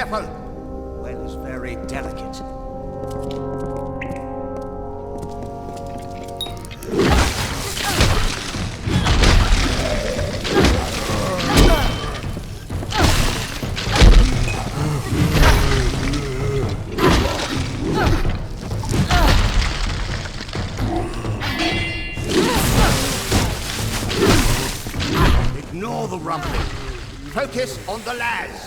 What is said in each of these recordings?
careful! Well is very delicate. Ignore the rumbling. Focus on the lads.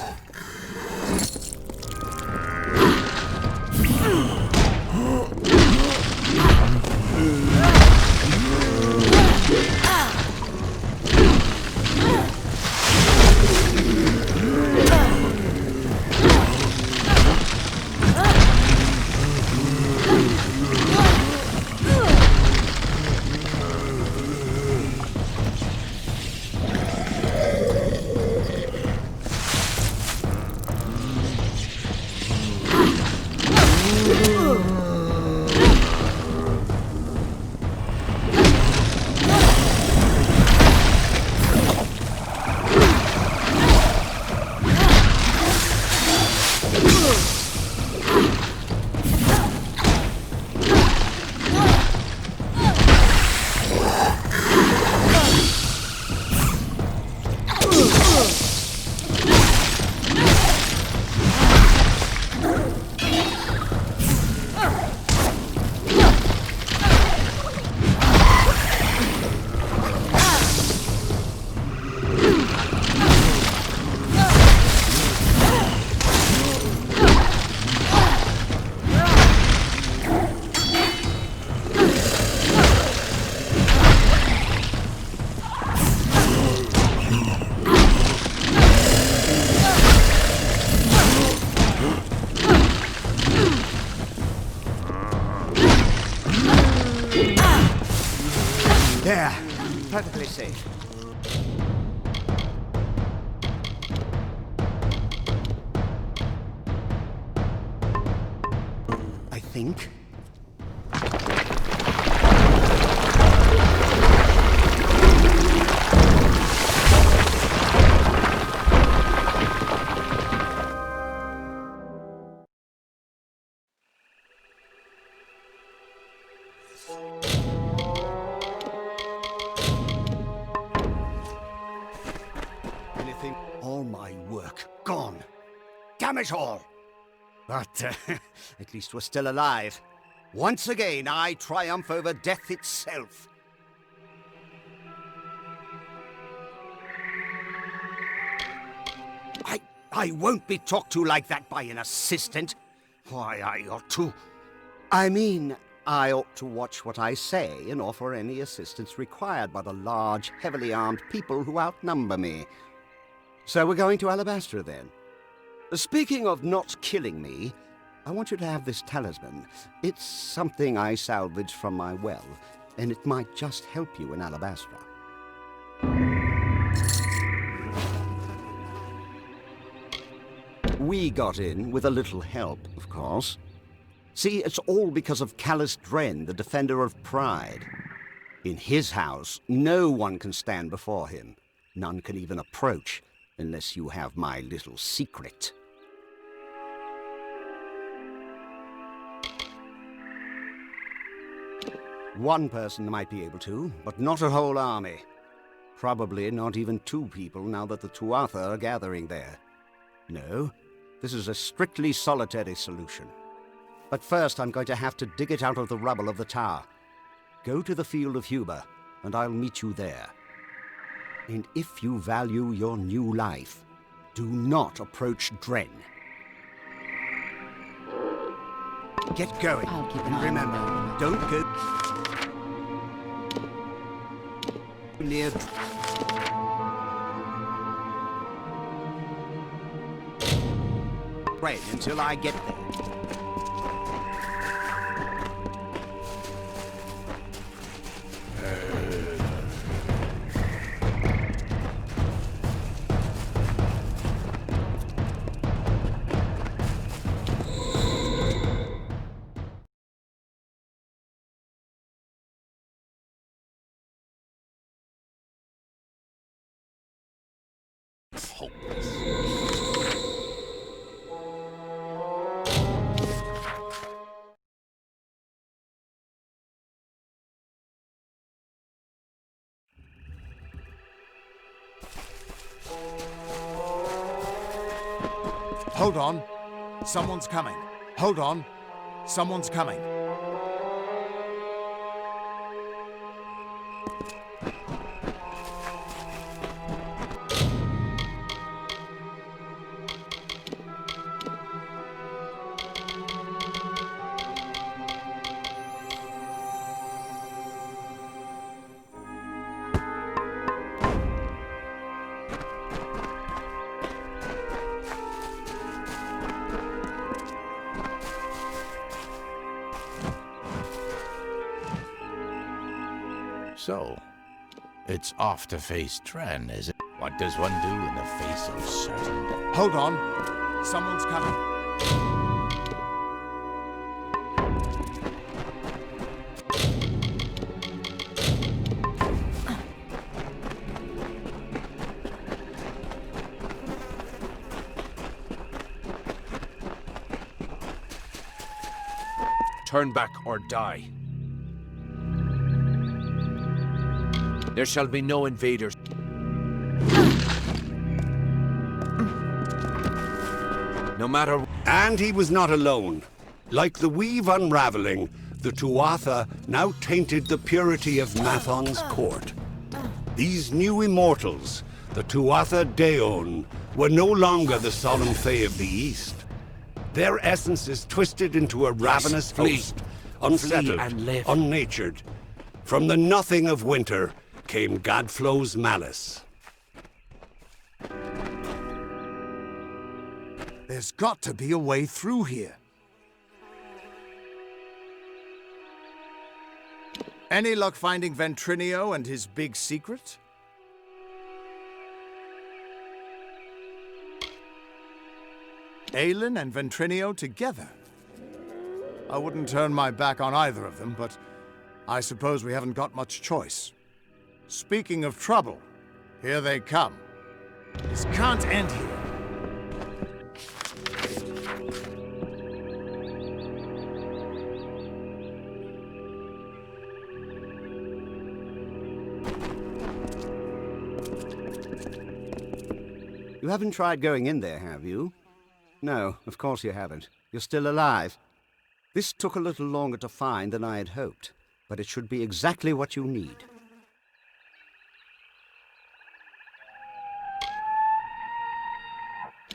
There, perfectly safe. I think. All my work gone. Damn it all! But at least we're still alive. Once again, I triumph over death itself. I won't be talked to like that by an assistant. Why, I ought to... I mean, I ought to watch what I say and offer any assistance required by the large, heavily armed people who outnumber me. So we're going to Alabastra, then. Speaking of not killing me, I want you to have this talisman. It's something I salvaged from my well, and it might just help you in Alabastra. We got in with a little help, of course. See, it's all because of Callous Dren, the defender of pride. In his house, no one can stand before him. None can even approach. Unless you have my little secret. One person might be able to, but not a whole army. Probably not even two people now that the Tuatha are gathering there. No, this is a strictly solitary solution. But first I'm going to have to dig it out of the rubble of the tower. Go to the field of Huber, and I'll meet you there. And if you value your new life, do not approach Dren. Get going. I'll keep an And eye remember, on it. don't go near Dren until I get there. Hopeless. Hold on. Someone's coming. Hold on. Someone's coming. So, it's off to face Dren, is it? What does one do in the face of certain death? Hold on. Someone's coming. Turn back or die. There shall be no invaders. No matter... And he was not alone. Like the weave unraveling, the Tuatha now tainted the purity of Mathon's court. These new immortals, the Tuatha Daon, were no longer the solemn Fae of the East. Their essences twisted into a ravenous host, unsettled, and live. unnatured. From the nothing of winter came Gadflow's malice. There's got to be a way through here. Any luck finding Ventrinio and his big secret? Aelin and Ventrinio together? I wouldn't turn my back on either of them, but I suppose we haven't got much choice. Speaking of trouble, here they come. This can't end here. You haven't tried going in there, have you? No, of course you haven't. You're still alive. This took a little longer to find than I had hoped, but it should be exactly what you need.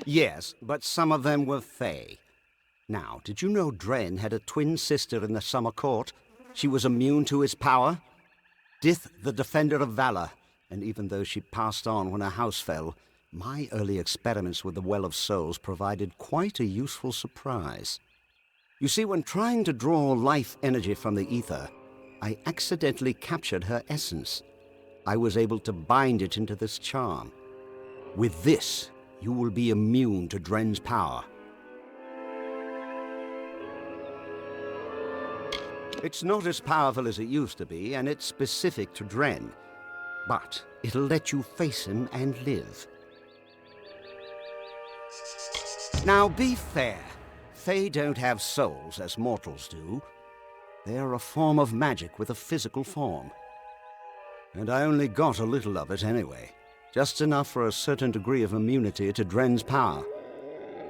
Yes, but some of them were Fae. Now, did you know Dren had a twin sister in the Summer Court? She was immune to his power? Dith, the Defender of Valor, and even though she passed on when her house fell, my early experiments with the Well of Souls provided quite a useful surprise. You see, when trying to draw life energy from the ether, I accidentally captured her essence. I was able to bind it into this charm. With this, you will be immune to Dren's power. It's not as powerful as it used to be, and it's specific to Dren. But it'll let you face him and live. Now, be fair. Fae don't have souls as mortals do. They're a form of magic with a physical form. And I only got a little of it anyway. Just enough for a certain degree of immunity to Dren's power.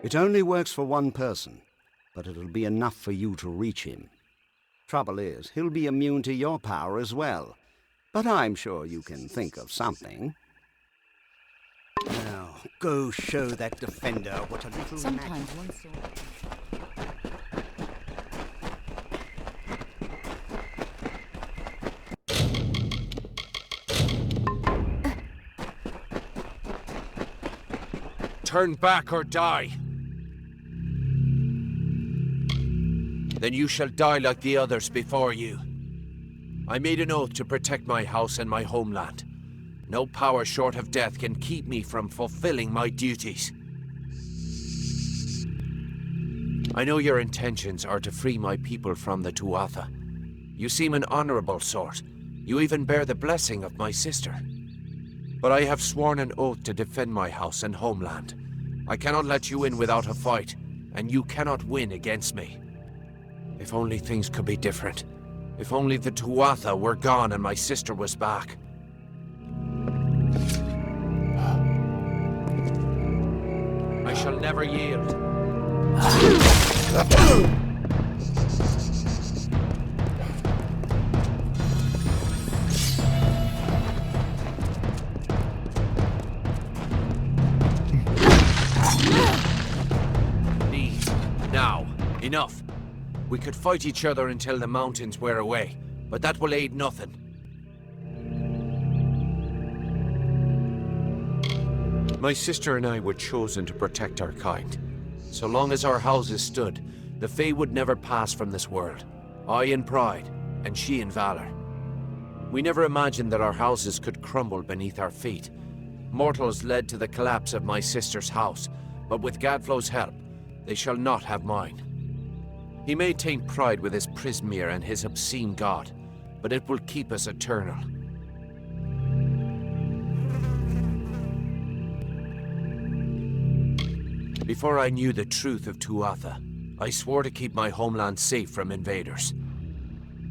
It only works for one person, but it'll be enough for you to reach him. Trouble is, he'll be immune to your power as well. But I'm sure you can think of something. Now, go show that defender what a little Sometimes one sword... Turn back or die. Then you shall die like the others before you. I made an oath to protect my house and my homeland. No power short of death can keep me from fulfilling my duties. I know your intentions are to free my people from the Tuatha. You seem an honorable sort. You even bear the blessing of my sister. But I have sworn an oath to defend my house and homeland. I cannot let you in without a fight, and you cannot win against me. If only things could be different. If only the Tuatha were gone and my sister was back. shall never yield. Knees. Now. Enough. We could fight each other until the mountains wear away, but that will aid nothing. My sister and I were chosen to protect our kind. So long as our houses stood, the Fae would never pass from this world. I in pride, and she in valor. We never imagined that our houses could crumble beneath our feet. Mortals led to the collapse of my sister's house, but with Gadflow's help, they shall not have mine. He may taint pride with his Prismere and his obscene god, but it will keep us eternal. Before I knew the truth of Tuatha, I swore to keep my homeland safe from invaders.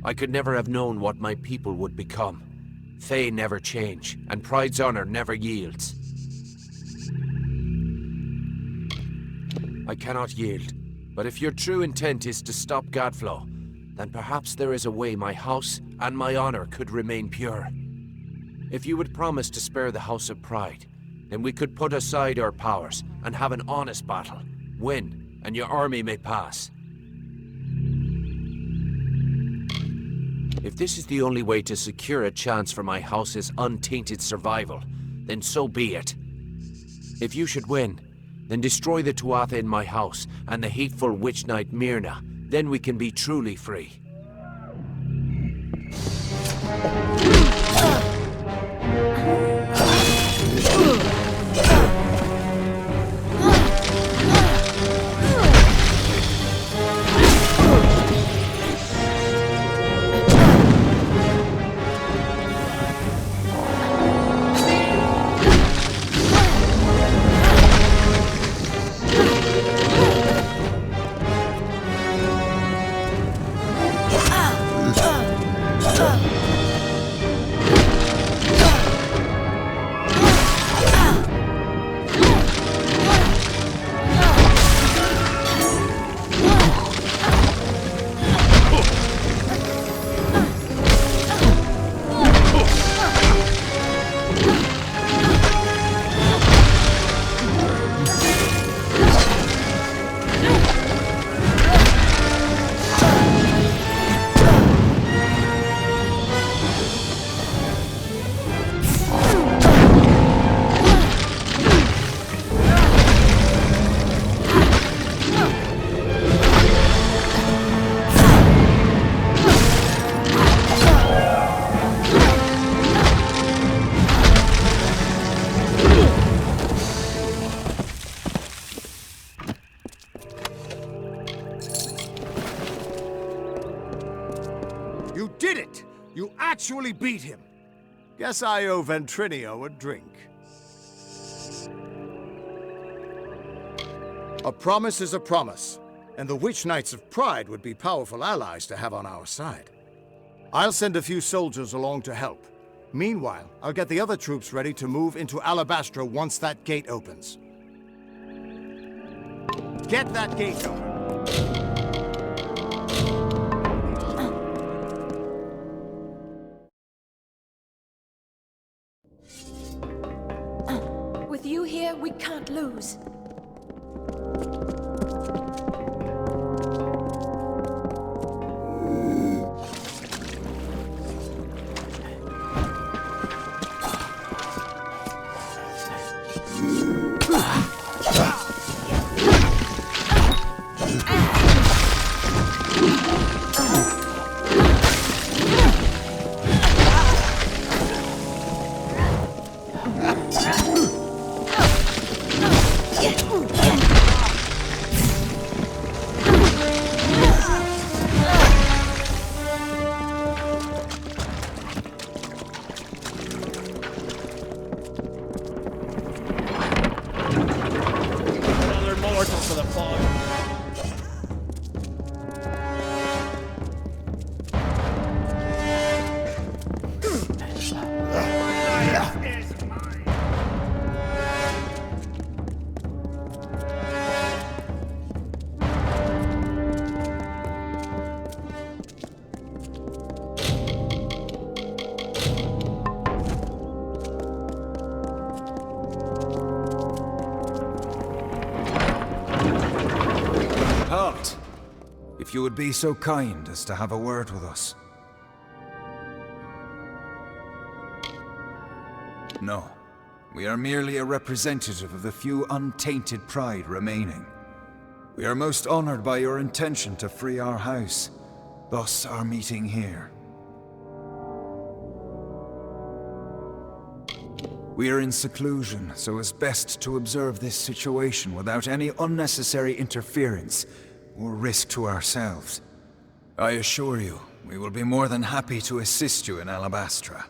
I could never have known what my people would become. Fae never change, and pride's honor never yields. I cannot yield, but if your true intent is to stop Gadflow, then perhaps there is a way my house and my honor could remain pure. If you would promise to spare the House of Pride, then we could put aside our powers and have an honest battle. Win, and your army may pass. If this is the only way to secure a chance for my house's untainted survival, then so be it. If you should win, then destroy the Tuatha in my house and the hateful witch knight Myrna. Then we can be truly free. You did it! You actually beat him! Guess I owe Ventrinio a drink. A promise is a promise, and the Witch Knights of Pride would be powerful allies to have on our side. I'll send a few soldiers along to help. Meanwhile, I'll get the other troops ready to move into Alabastra once that gate opens. Get that gate open! With you here, we can't lose. you would be so kind as to have a word with us. No. We are merely a representative of the few untainted pride remaining. We are most honored by your intention to free our house, thus our meeting here. We are in seclusion, so it's best to observe this situation without any unnecessary interference or risk to ourselves. I assure you, we will be more than happy to assist you in Alabastra.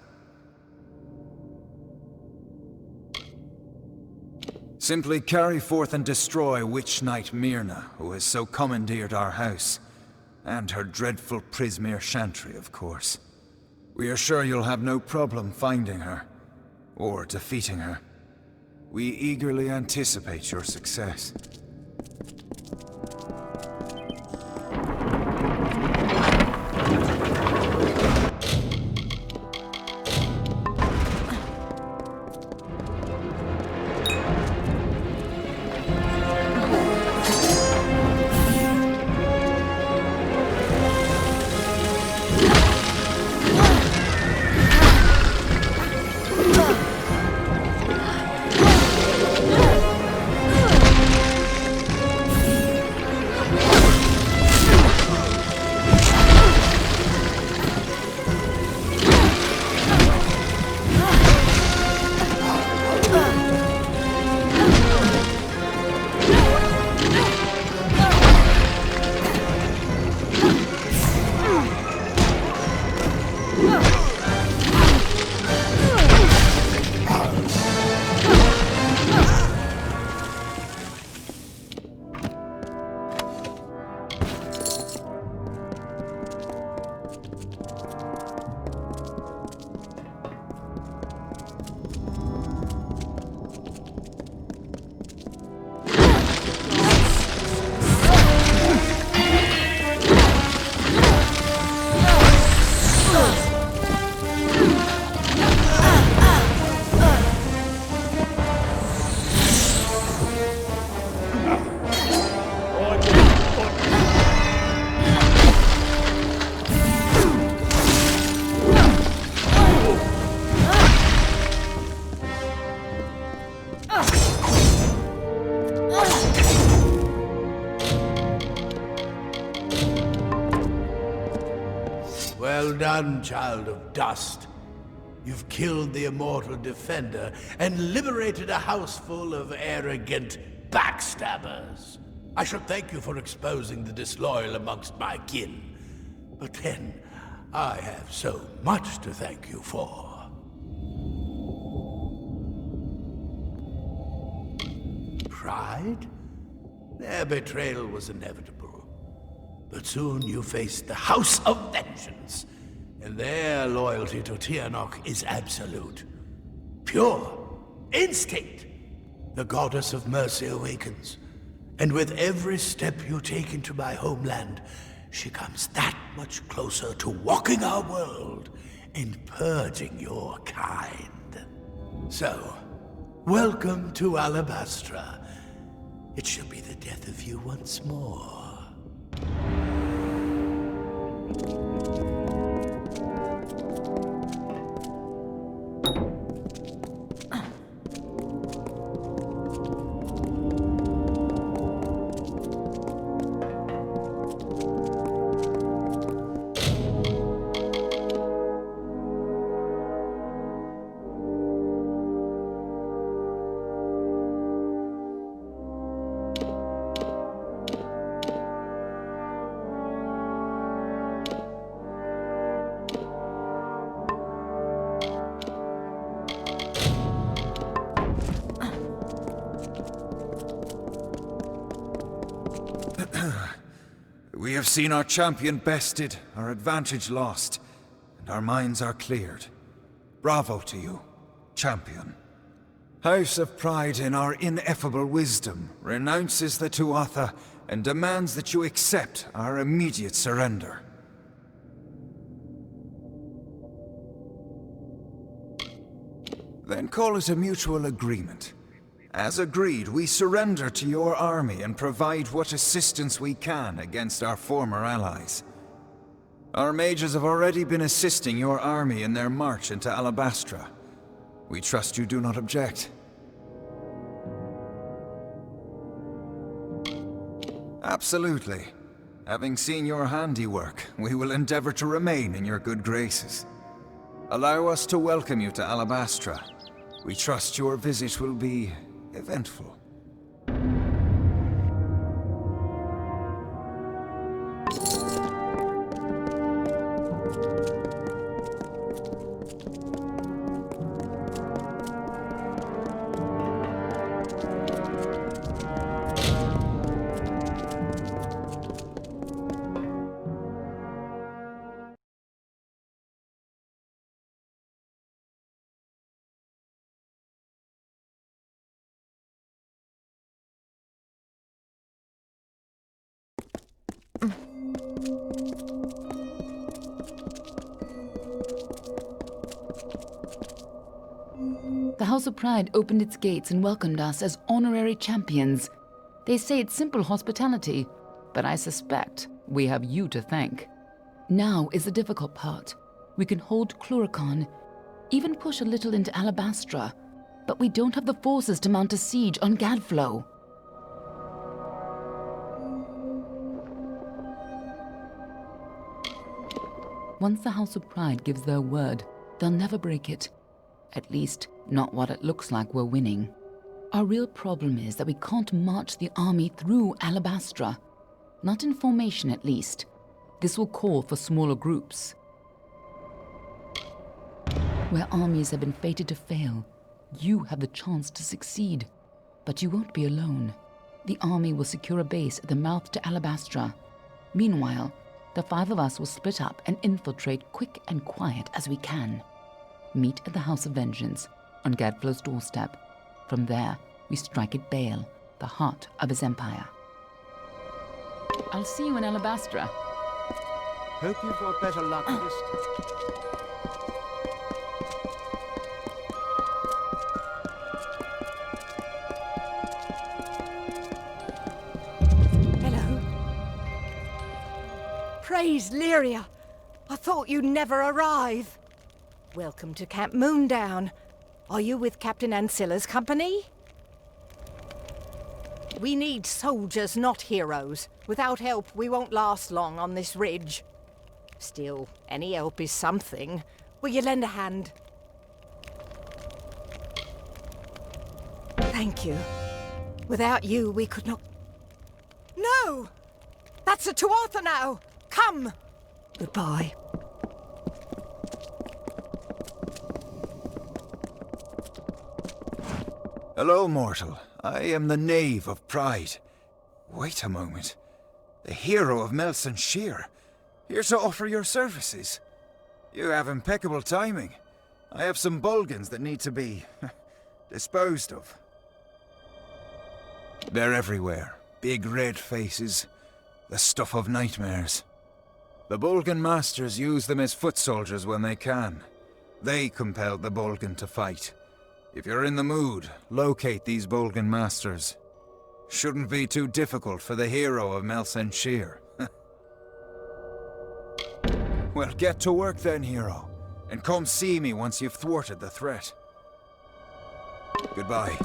Simply carry forth and destroy Witch Knight Myrna, who has so commandeered our house. And her dreadful Prismere Chantry, of course. We are sure you'll have no problem finding her, or defeating her. We eagerly anticipate your success. Well done, child of dust. You've killed the immortal defender and liberated a house full of arrogant backstabbers. I should thank you for exposing the disloyal amongst my kin. But then, I have so much to thank you for. Pride? Their betrayal was inevitable. But soon you faced the House of Vengeance, and their loyalty to Tianok is absolute. Pure. Instinct. The goddess of mercy awakens, and with every step you take into my homeland, she comes that much closer to walking our world and purging your kind. So, welcome to Alabastra. It shall be the death of you once more. We have seen our champion bested, our advantage lost, and our minds are cleared. Bravo to you, champion. House of Pride, in our ineffable wisdom, renounces the Tuatha and demands that you accept our immediate surrender. Then call it a mutual agreement. As agreed, we surrender to your army and provide what assistance we can against our former allies. Our mages have already been assisting your army in their march into Alabastra. We trust you do not object. Absolutely. Having seen your handiwork, we will endeavor to remain in your good graces. Allow us to welcome you to Alabastra. We trust your visit will be eventful. The House of Pride opened its gates and welcomed us as honorary champions. They say it's simple hospitality, but I suspect we have you to thank. Now is the difficult part. We can hold Cluricon, even push a little into Alabastra, but we don't have the forces to mount a siege on Gadflow. Once the House of Pride gives their word, they'll never break it. At least, not while it looks like we're winning. Our real problem is that we can't march the army through Alabastra. Not in formation, at least. This will call for smaller groups. Where armies have been fated to fail, you have the chance to succeed. But you won't be alone. The army will secure a base at the mouth to Alabastra. Meanwhile, the 5 of us will split up and infiltrate quick and quiet as we can. Meet at the House of Vengeance, on Gadflow's doorstep. From there, we strike at Baal, the heart of his empire. I'll see you in Alabastra. Hope you've got better luck this time. Hello. Praise Lyria. I thought you'd never arrive. Welcome to Camp Moondown. Are you with Captain Ancilla's company? We need soldiers, not heroes. Without help, we won't last long on this ridge. Still, any help is something. Will you lend a hand? Thank you. Without you, we could not... No! That's a Tuatha now! Come! Goodbye. Hello, mortal. I am the Knave of Pride. Wait a moment. The hero of Melson Shear, here to offer your services. You have impeccable timing. I have some Bulgans that need to be disposed of. They're everywhere. Big red faces. The stuff of nightmares. The Bulgan masters use them as foot soldiers when they can. They compelled the Bulgan to fight. If you're in the mood, locate these Bulgan masters. Shouldn't be too difficult for the hero of Melson Shear. Well, get to work then, hero. And come see me once you've thwarted the threat. Goodbye.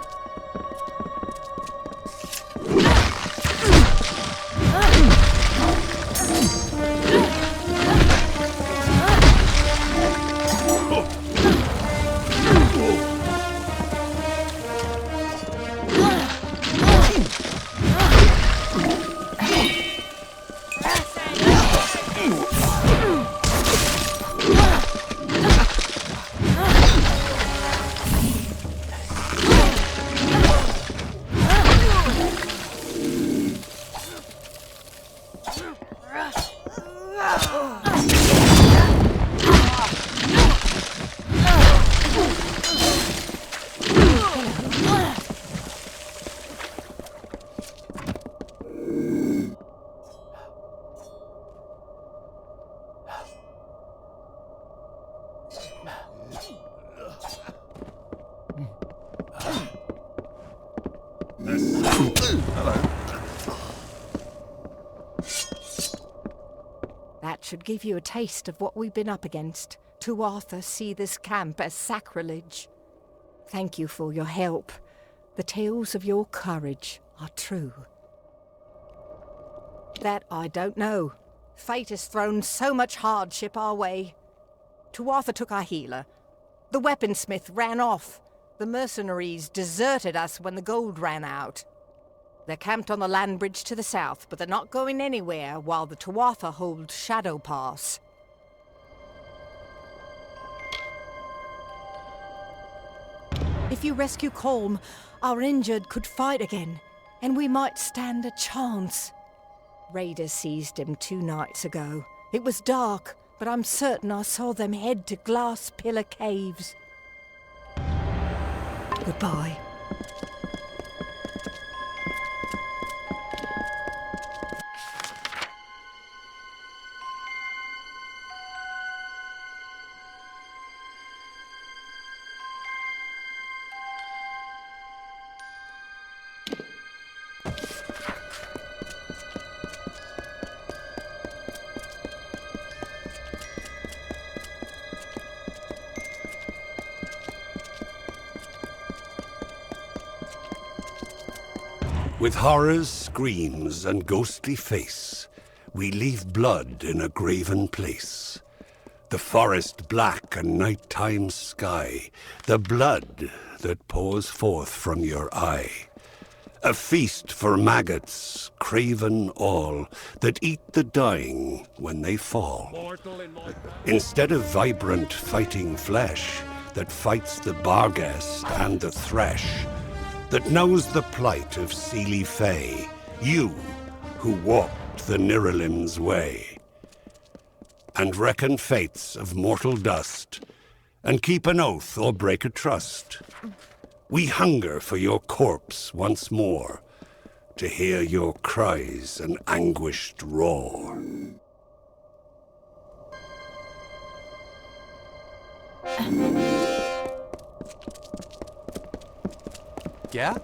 should give you a taste of what we've been up against. Tuatha see this camp as sacrilege. Thank you for your help. The tales of your courage are true. That I don't know. Fate has thrown so much hardship our way. Tuatha took our healer. The weaponsmith ran off. The mercenaries deserted us when the gold ran out. They're camped on the land bridge to the south, but they're not going anywhere while the Tuatha hold Shadow Pass. If you rescue Colm, our injured could fight again, and we might stand a chance. Raiders seized him 2 nights ago. It was dark, but I'm certain I saw them head to Glass Pillar Caves. Goodbye. With horrors, screams, and ghostly face, we leave blood in a graven place. The forest black and nighttime sky, the blood that pours forth from your eye. A feast for maggots, craven all, that eat the dying when they fall. Instead of vibrant fighting flesh, that fights the barghest and the thresh, that knows the plight of Seelie Fae, you who walked the Niralim's way, and reckon fates of mortal dust, and keep an oath or break a trust. We hunger for your corpse once more, to hear your cries and anguished roar. Yeah?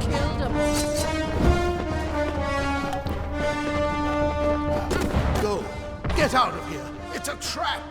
Killed him. Go! Get out of here! It's a trap!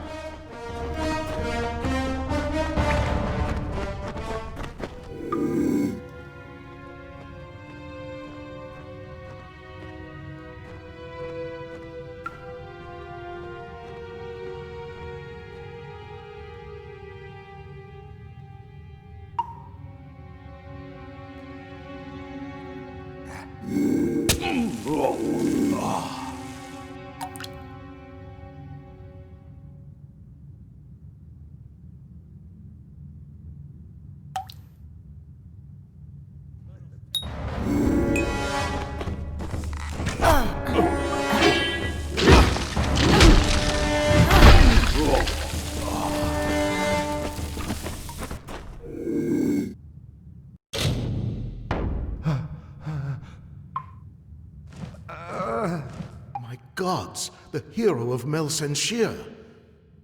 My gods, the hero of Melsenshir.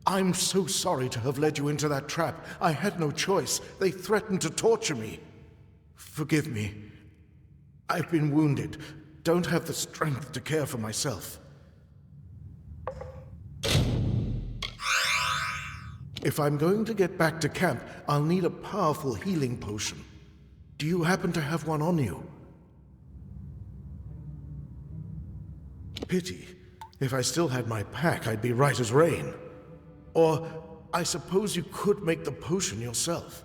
I'm so sorry to have led you into that trap. I had no choice. They threatened to torture me. Forgive me. I've been wounded. Don't have the strength to care for myself. If I'm going to get back to camp, I'll need a powerful healing potion. Do you happen to have one on you? Pity. If I still had my pack, I'd be right as rain. Or, I suppose you could make the potion yourself.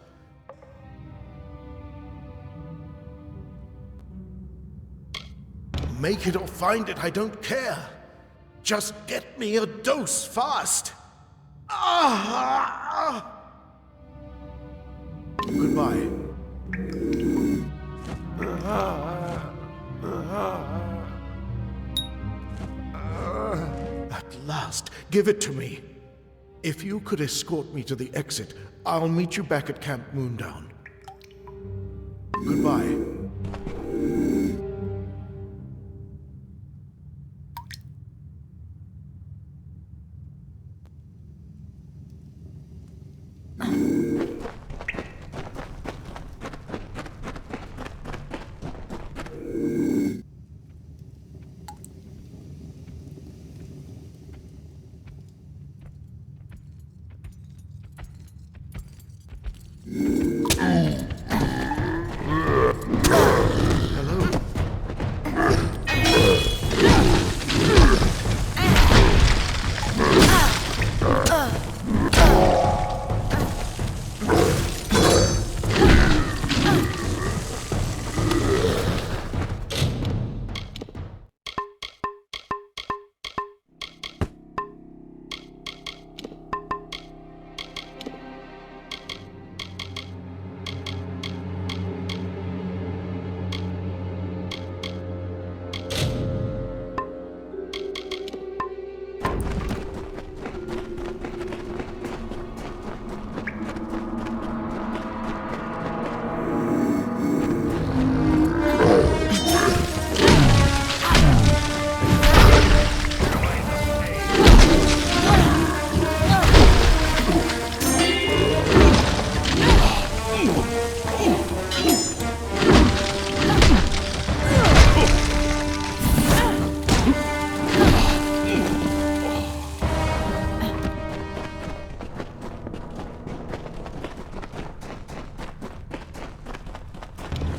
Make it or find it, I don't care. Just get me a dose fast. Goodbye. At last, give it to me. If you could escort me to the exit, I'll meet you back at Camp Moondown. Goodbye.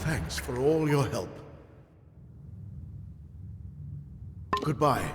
Thanks for all your help. Goodbye.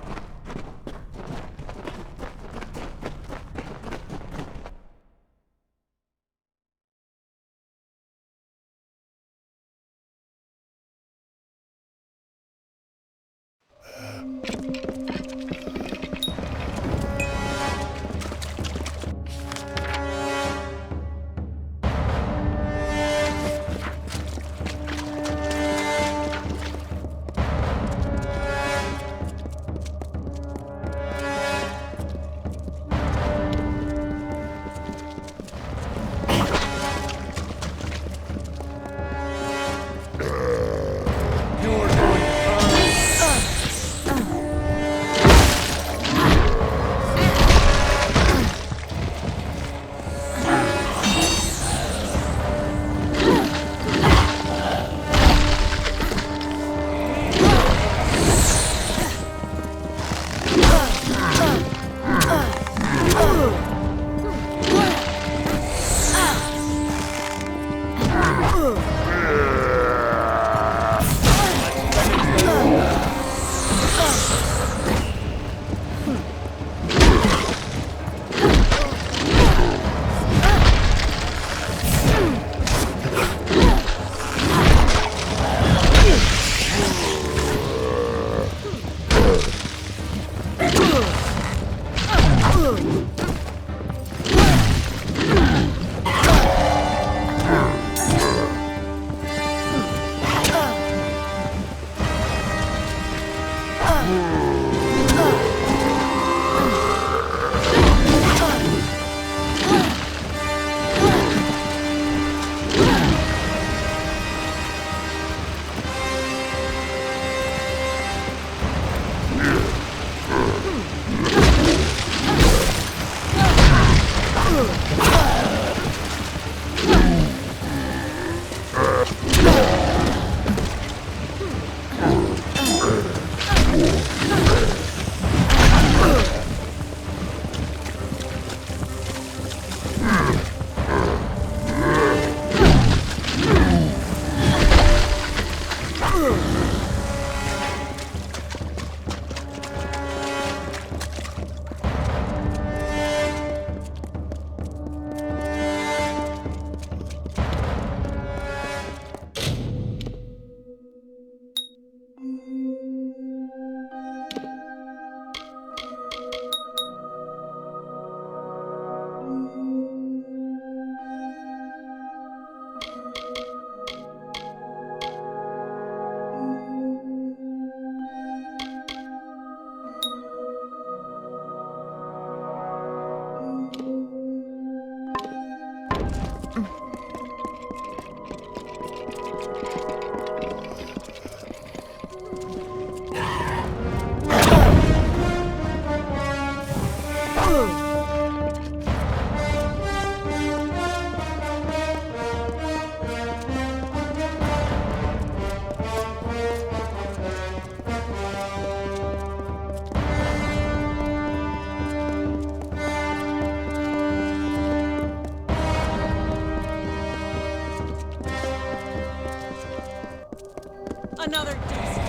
Another dust.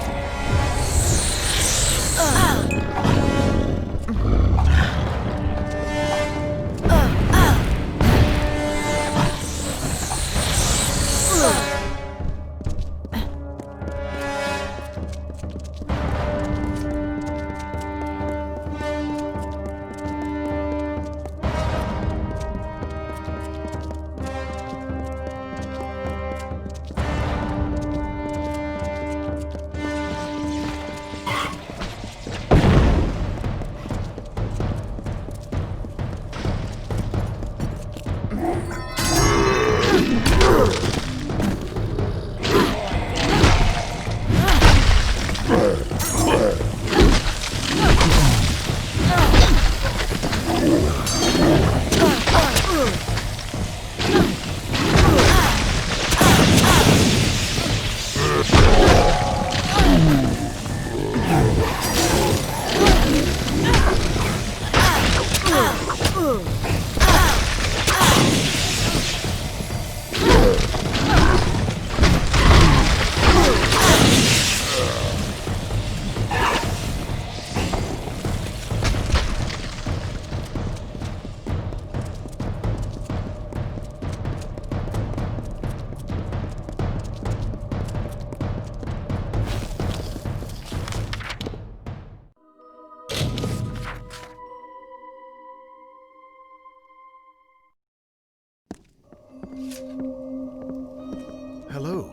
Hello.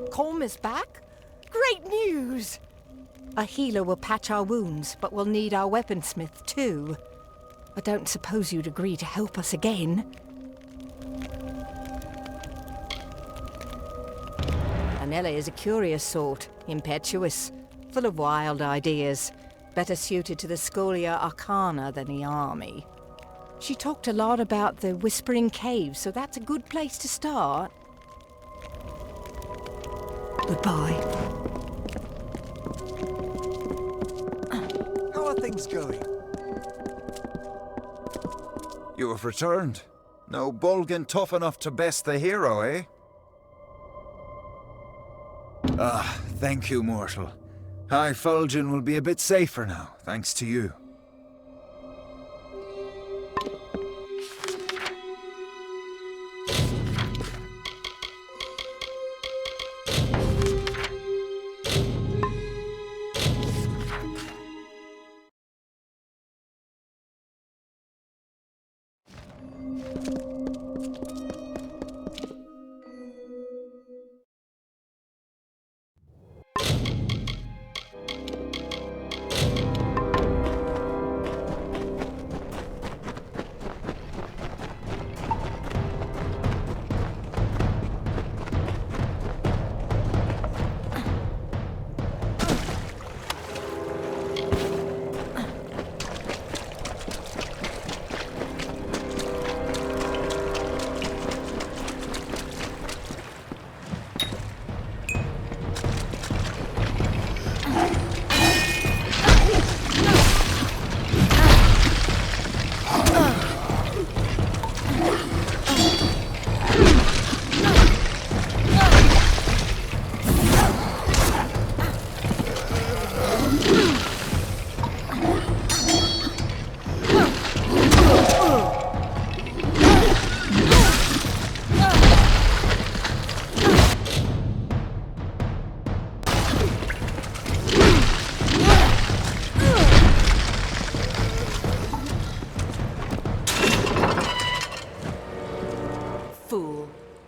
Colm is back? Great news! A healer will patch our wounds, but we'll need our weaponsmith too. I don't suppose you'd agree to help us again. Anella is a curious sort, impetuous, full of wild ideas, better suited to the Scholia Arcana than the army. She talked a lot about the Whispering Caves, so that's a good place to start. Goodbye. How are things going? You have returned. No Bolgan tough enough to best the hero, eh? Ah, thank you, mortal. High Fulgen will be a bit safer now, thanks to you.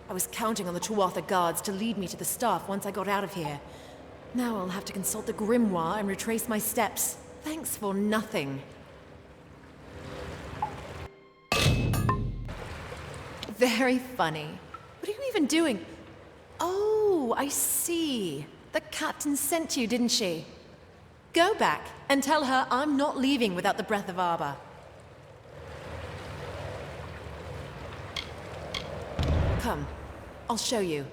I was counting on the Tuatha guards to lead me to the staff once I got out of here. Now I'll have to consult the grimoire and retrace my steps. Thanks for nothing. Very funny. What are you even doing? Oh, I see. The captain sent you, didn't she? Go back and tell her I'm not leaving without the Breath of Arbor. Come, I'll show you.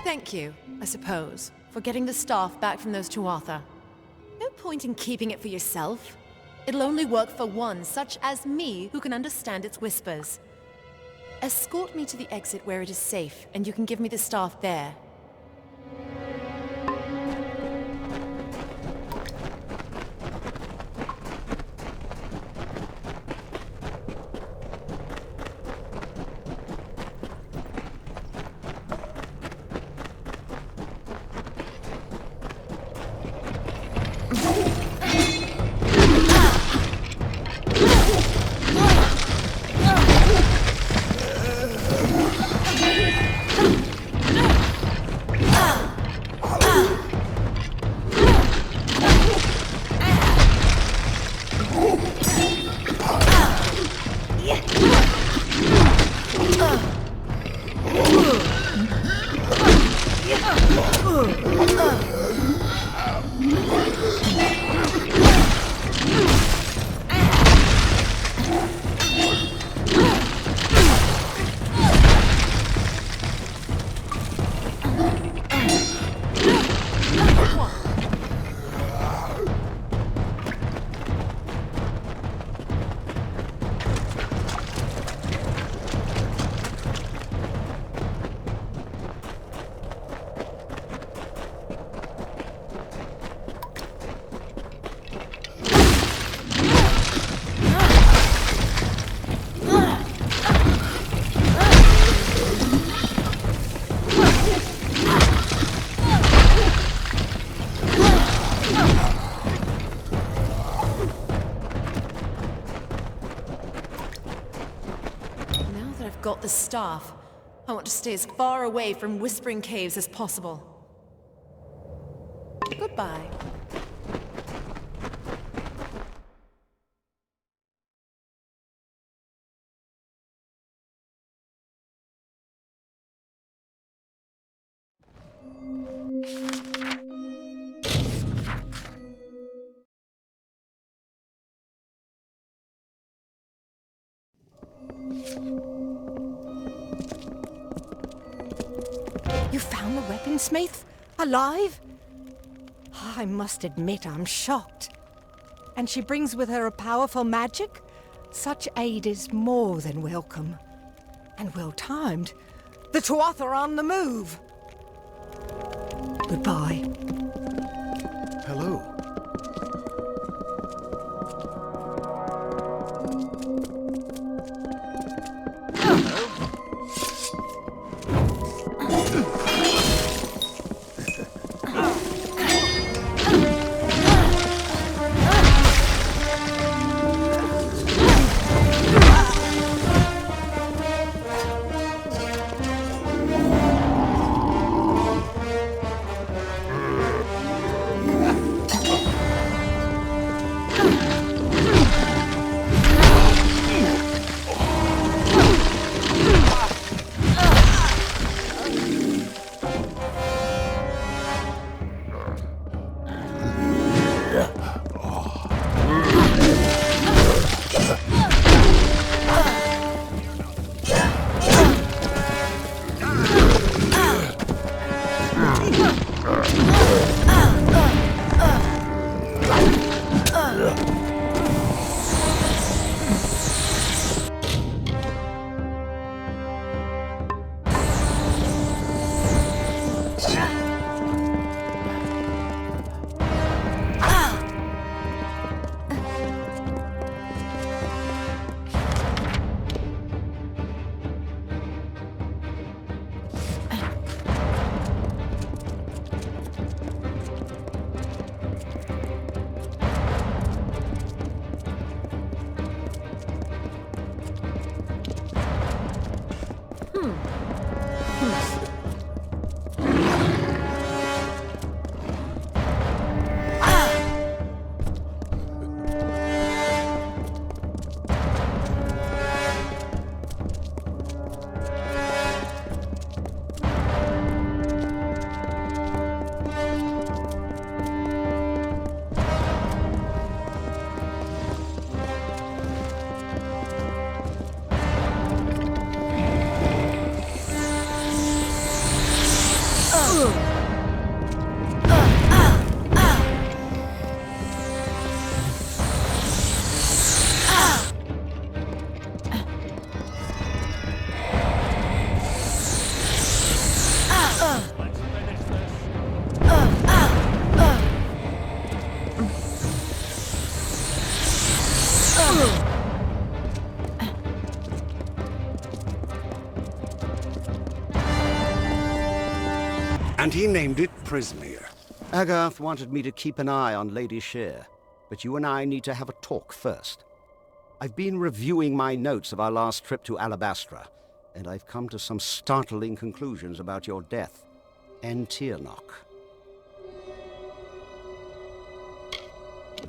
Thank you, I suppose, for getting the staff back from those Tuatha. No point in keeping it for yourself. It'll only work for one, such as me, who can understand its whispers. Escort me to the exit where it is safe, and you can give me the staff there. Got the staff. I want to stay as far away from Whispering Caves as possible. Goodbye. You found the weaponsmith? Alive? I must admit I'm shocked. And she brings with her a powerful magic? Such aid is more than welcome. And well-timed. The Tuatha are on the move. Goodbye. Hello. And he named it Prismere. Agarth wanted me to keep an eye on Lady Shear, but you and I need to have a talk first. I've been reviewing my notes of our last trip to Alabastra, and I've come to some startling conclusions about your death and Tirnoch.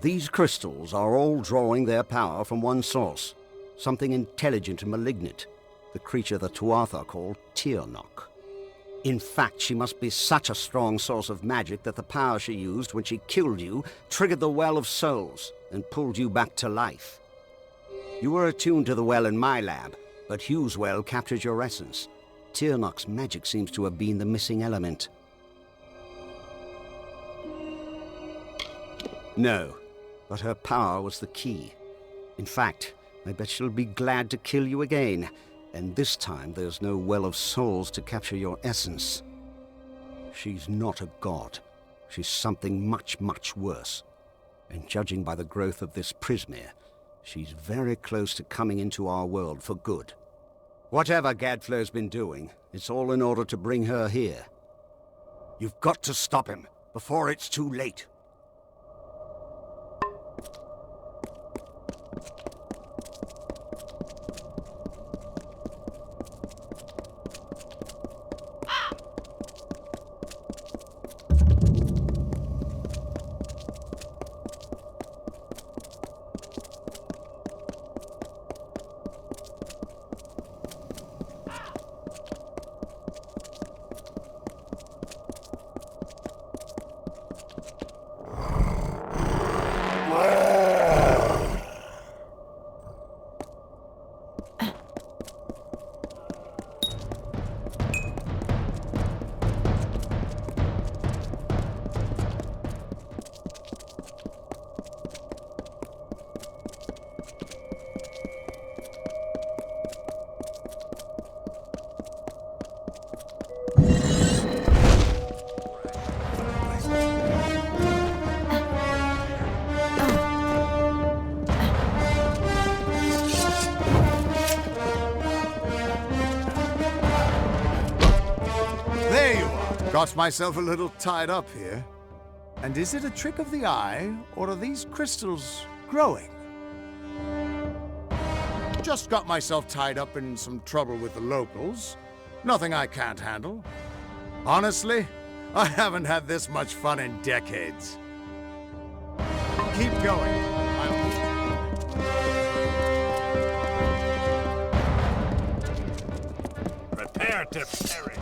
These crystals are all drawing their power from one source, something intelligent and malignant, the creature the Tuatha called Tirnoch. In fact, she must be such a strong source of magic that the power she used when she killed you triggered the Well of Souls and pulled you back to life. You were attuned to the well in my lab, but Hugh's well captured your essence. Tirnoch's magic seems to have been the missing element. No, but her power was the key. In fact, I bet she'll be glad to kill you again, and this time there's no Well of Souls to capture your essence. She's not a god. She's something much, much worse. And judging by the growth of this Prismere, she's very close to coming into our world for good. Whatever Gadflo's been doing, it's all in order to bring her here. You've got to stop him before it's too late. Got myself a little tied up here. And is it a trick of the eye, or are these crystals growing? Just got myself tied up in some trouble with the locals. Nothing I can't handle. Honestly, I haven't had this much fun in decades. Keep going. Prepare to perish.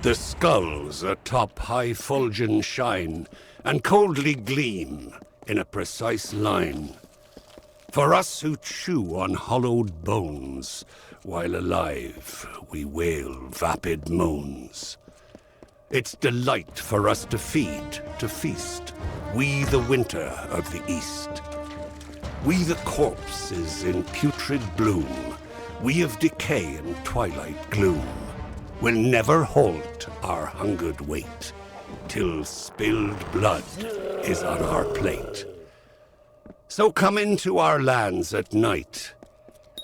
The skulls atop high fulgen shine and coldly gleam in a precise line. For us who chew on hollowed bones, while alive we wail vapid moans. It's delight for us to feed, to feast, we the winter of the east. We the corpses in putrid bloom, we of decay and twilight gloom. Will never halt our hungered wait, till spilled blood is on our plate. So come into our lands at night,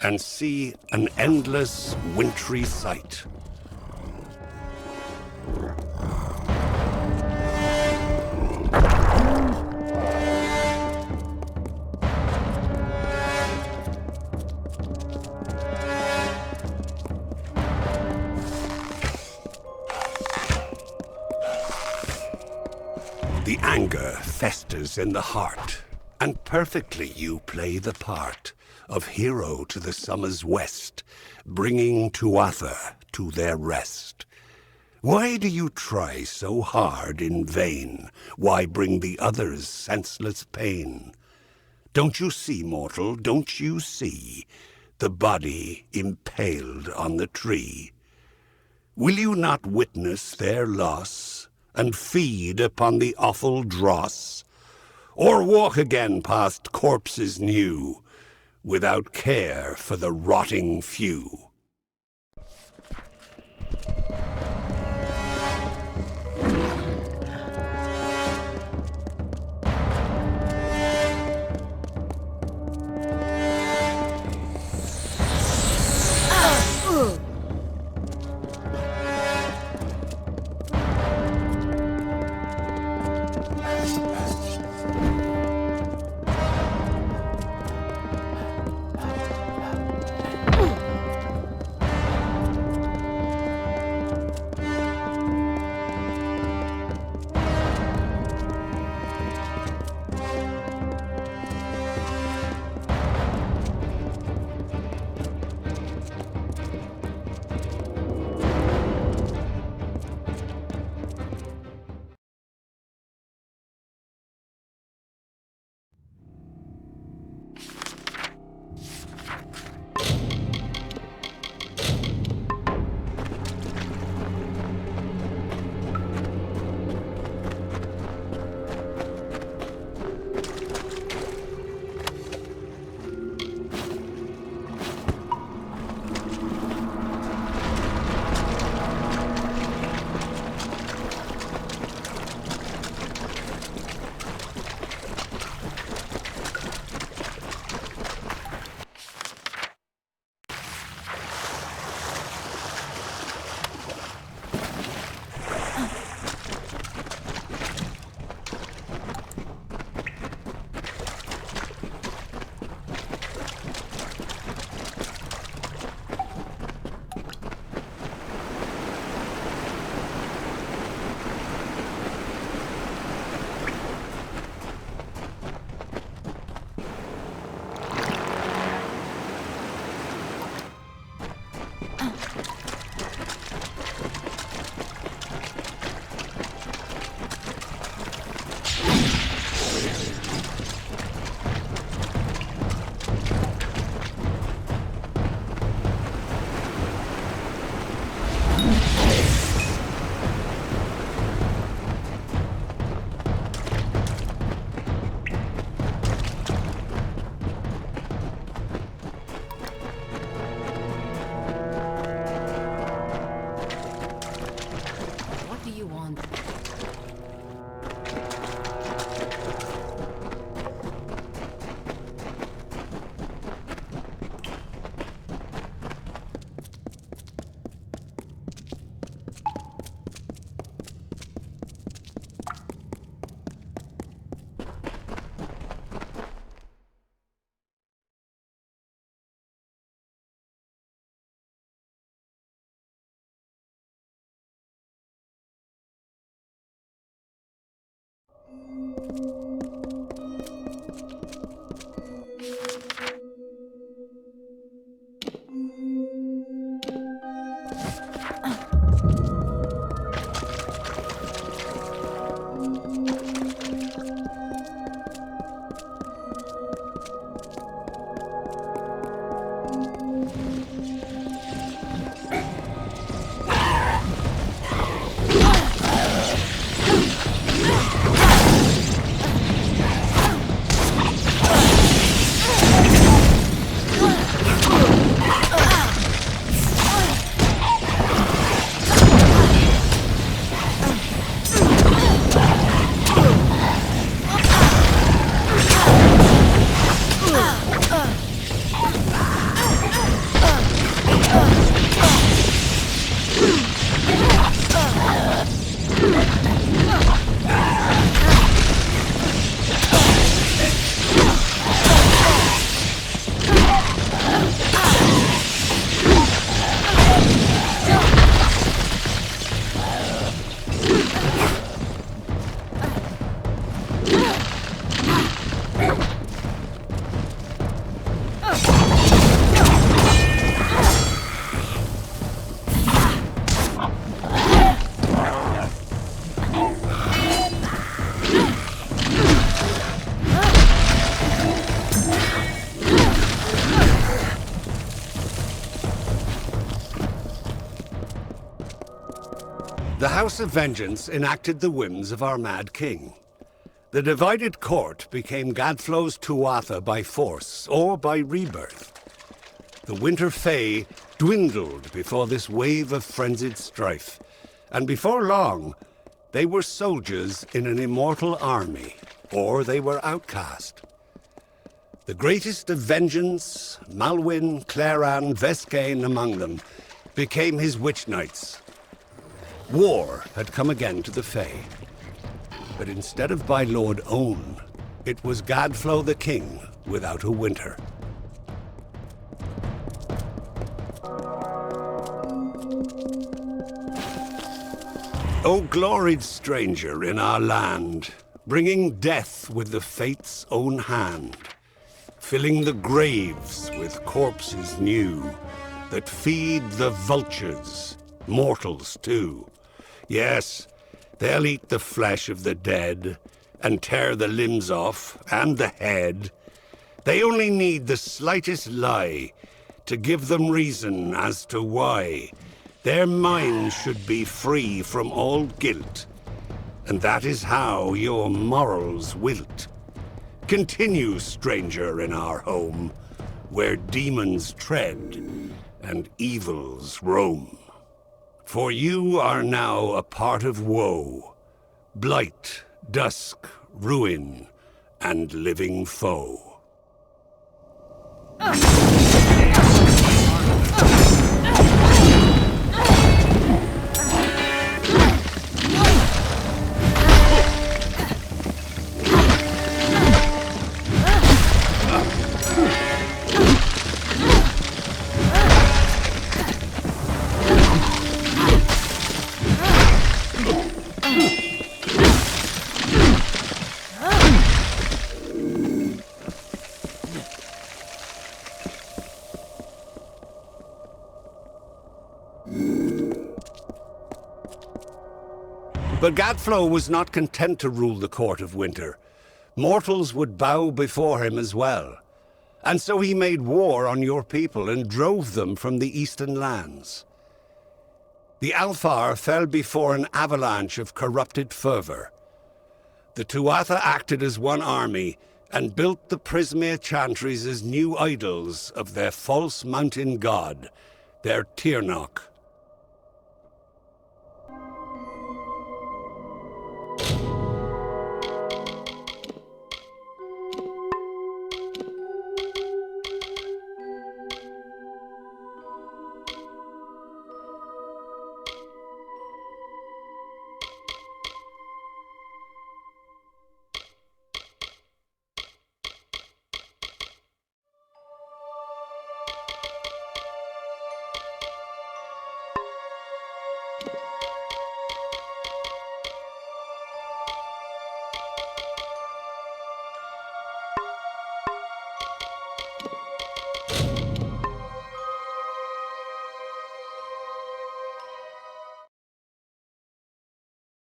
and see an endless wintry sight. The anger festers in the heart, and perfectly you play the part of hero to the summer's west, bringing Tuatha to their rest. Why do you try so hard in vain? Why bring the others senseless pain? Don't you see, mortal, don't you see the body impaled on the tree? Will you not witness their loss and feed upon the awful dross? Or walk again past corpses new, without care for the rotting few? The House of Vengeance enacted the whims of our mad king. The divided court became Gadflow's Tuatha by force or by rebirth. The Winter Fae dwindled before this wave of frenzied strife, and before long, they were soldiers in an immortal army, or they were outcast. The greatest of vengeance, Malwyn, Claran, Vescain among them, became his witch knights. War had come again to the Fae. But instead of by Lord Own, it was Gadflow the King without a winter. O gloried stranger in our land, bringing death with the fate's own hand, filling the graves with corpses new, that feed the vultures, mortals too. Yes, they'll eat the flesh of the dead, and tear the limbs off, and the head. They only need the slightest lie to give them reason as to why their minds should be free from all guilt. And that is how your morals wilt. Continue, stranger, in our home, where demons tread and evils roam. For you are now a part of woe, blight, dusk, ruin, and living foe. But Gadflow was not content to rule the Court of Winter. Mortals would bow before him as well. And so he made war on your people and drove them from the eastern lands. The Alfar fell before an avalanche of corrupted fervor. The Tuatha acted as one army and built the Prismere chantries as new idols of their false mountain god, their Tirnoch.